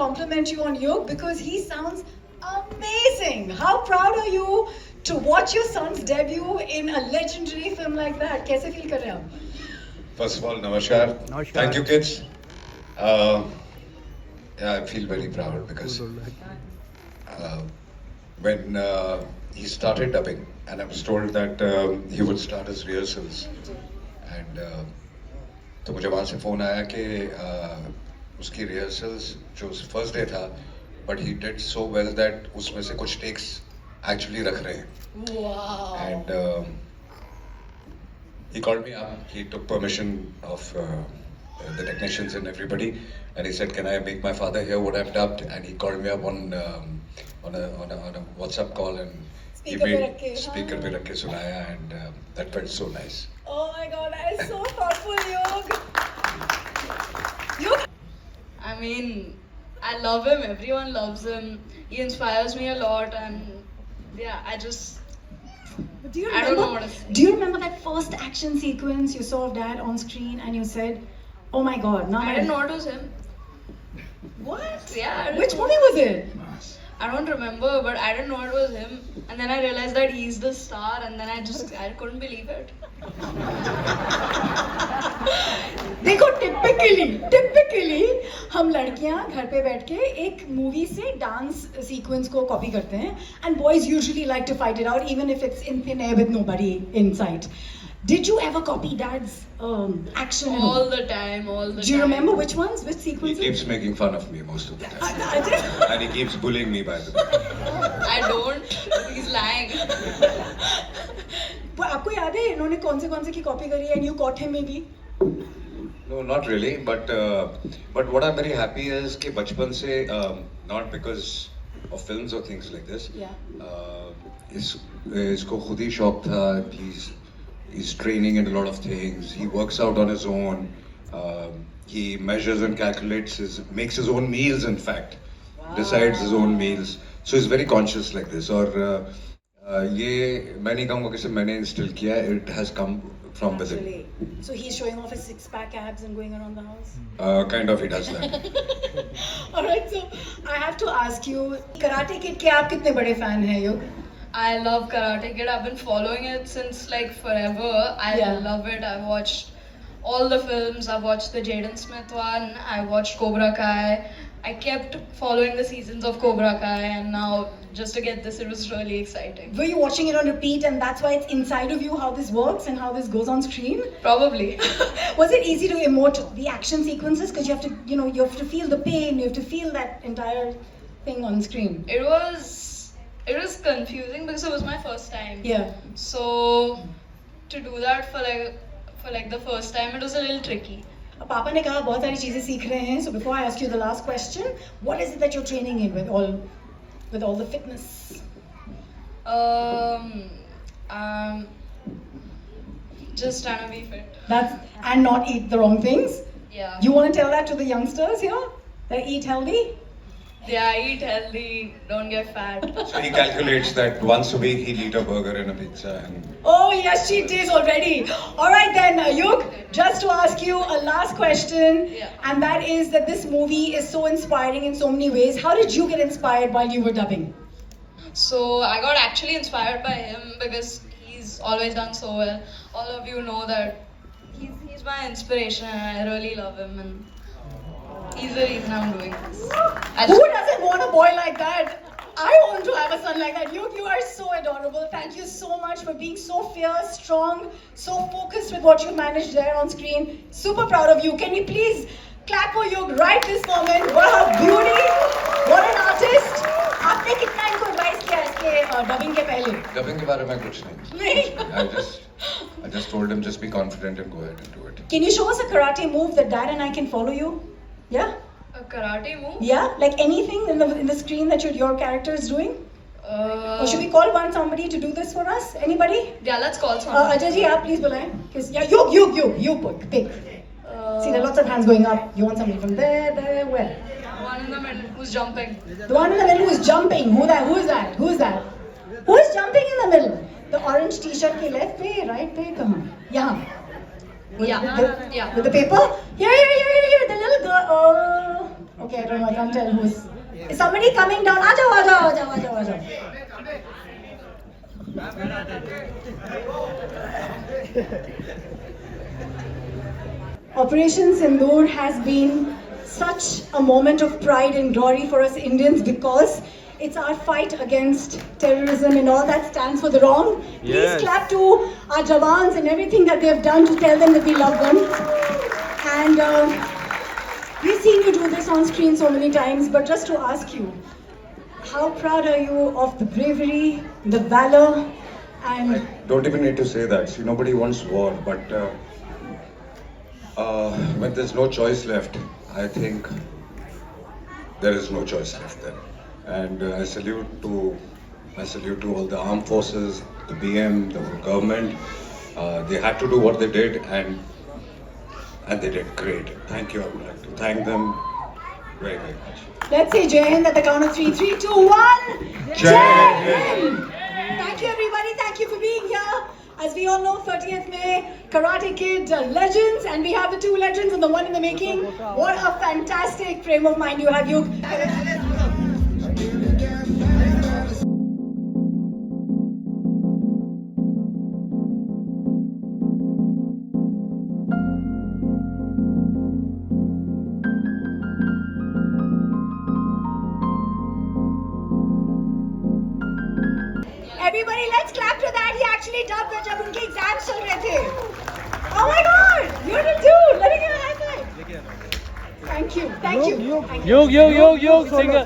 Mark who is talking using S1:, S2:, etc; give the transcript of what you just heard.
S1: compliment you on Yug because he sounds amazing. How proud are you to watch your son's debut in a legendary film like that? कैसे feel कर रहे हैं आप?
S2: First of all, Namaskar. Thank you, kids. Yeah, I feel very proud because when he started dubbing, and I was told that he would start his rehearsals, and तो मुझे वहाँ से phone आया कि उसकी rehearsals जो first day था, but he did so well that उसमें से कुछ takes actually रख रहे हैं.
S1: Wow.
S2: And he called me up. He took permission of the technicians and everybody, and he said, "Can I make my father hear what I've dubbed?" And he called me up on a WhatsApp call, and he
S1: Speaker पे
S2: made
S1: रख के,
S2: speaker पे रख के सुनाया, and that felt so nice.
S1: Oh my God, that is so thoughtful, Yug. Yug.
S3: I mean, I love him. Everyone loves him. He inspires me a lot, and yeah,
S1: Do you
S3: I don't
S1: remember?
S3: know what to say.
S1: Do you remember that first action sequence you saw of Dad on screen, and you said, "Oh my God, now
S3: I didn't know it was him.
S1: What?
S3: Yeah, I didn't
S1: Which
S3: know.
S1: movie was it?
S3: I don't remember, but I didn't know it was him. And then I realized that he's the star, and then I couldn't believe it.
S1: देखो typically हम लड़कियां घर पे बैठ के एक movie से dance sequence को कॉपी करते हैं and boys usually like to fight it out even if it's in thin air with nobody in sight. Did you ever copy Dad's action?
S3: All the time, all the time.
S1: Do you remember which ones? Which
S2: He
S1: sequences?
S2: keeps making fun of me most of the time,
S1: I did.
S2: and he keeps bullying me, by the way.
S3: I don't. He's lying.
S1: But आपको याद है इन्होंने कौन से की copy करी है and you caught him maybe?
S2: No, not really. But what I'm very happy is कि बचपन से not because of films or things like this.
S1: Yeah.
S2: इसको खुद ही शौक था. He's training in a lot of things. He works out on his own. He measures and calculates makes his own meals. In fact, decides his own meals. So he's very conscious like this. और ये मैं नहीं कहूँगा कि सिर्फ मैंने instill किया. It has come from within.
S1: Naturally. So he's showing off his six-pack abs and going around the house?
S2: Kind of, he does that.
S1: Alright, so I have to ask you, Karate Kid के आप कितने बड़े fan हैं Yug?
S3: I love Karate Kid. I've been following it since like forever. I
S1: Yeah.
S3: love it. I've watched all the films. I've watched the Jaden Smith one. I watched Cobra Kai. I kept following the seasons of Cobra Kai, and now just to get this, it was really exciting.
S1: Were you watching it on repeat and that's why it's inside of you how this works and how this goes on screen?
S3: Probably.
S1: Was it easy to emote the action sequences because you have to, you have to feel the pain, you have to feel that entire thing on screen?
S3: It was confusing because it was my first time.
S1: Yeah.
S3: So to do that for like the first time, it was a little tricky.
S1: अब पापा ने कहा बहुत सारी चीजें सीख रहे हैं. So before I ask you the last question, what is it that you're training in with all the fitness?
S3: Just trying to be fit.
S1: And not eat the wrong things.
S3: Yeah.
S1: You want to tell that to the youngsters here? That eat healthy?
S3: Yeah, eat healthy, don't get fat.
S2: So he calculates that once a week he'll eat a burger and a pizza. And
S1: Oh yes, cheat days already. All right then, Yug, just to ask you a last question,
S3: Yeah.
S1: and that is that this movie is so inspiring in so many ways. How did you get inspired while you were dubbing?
S3: So I got actually inspired by him because he's always done so well. All of you know that he's my inspiration and I really love him and he's the reason I'm doing this.
S1: Who doesn't want a boy like that? I want to have a son like that. You are so adorable. Thank you so much for being so fierce, strong, so focused with what you managed there on screen. Super proud of you. Can we please clap for Yug right this moment? What a beauty! What an artist! आपने कितना इनको advice किया इसके dubbing के पहले?
S2: dubbing के बारे में कुछ नहीं.
S1: नहीं.
S2: I just told him just be confident and go ahead and do it.
S1: Can you show us a karate move that Dad and I can follow you? Yeah?
S3: A karate move?
S1: Yeah? Like anything in the screen that your character is doing? Or should we call somebody to do this for us? Anybody?
S3: Yeah, let's call someone.
S1: Ajay ji, आप please बुलाएं. Yeah, you pick. See, there are lots of hands going up. You want somebody from there, where?
S3: One in the middle who's jumping.
S1: The one in the middle who is jumping. Who is that? Who is jumping in the middle? The orange t-shirt के left पे, right पे, कहाँ? यहाँ.
S3: Yeah.
S1: With the paper? Here. The little girl. Oh. Okay, I don't know. I can't tell who's. Is somebody coming down? Aajao, aajao, aajao, aajao, aajao. Operation Sindoor has been such a moment of pride and glory for us Indians because it's our fight against terrorism and all that stands for the wrong. Please
S4: Yes.
S1: clap to our Jawans and everything that they've done to tell them that we love them. And we've seen you do this on screen so many times, but just to ask you, how proud are you of the bravery, the valor, and
S2: Don't even need to say that. See, nobody wants war, but when there's no choice left, I think there is no choice left then. And I salute to all the armed forces, the BM, the whole government. They had to do what they did, and they did great. Thank you. I would like to thank them very, very much.
S1: let's say Jai Hind at the count of 3, 3, 2, 1.
S2: Jai
S1: Hind! Thank you, everybody. Thank you for being here. As we all know, 30th May, Karate Kid legends, and we have the 2 legends and the 1 in the making. What a fantastic frame of mind you have, Yug. Everybody, let's clap to that. He actually dubbed the जब उनके exams चल रहे थे. Oh my God, you're the dude. Let me give a high five. Thank you, thank you. Thank you.
S4: Yog, singer.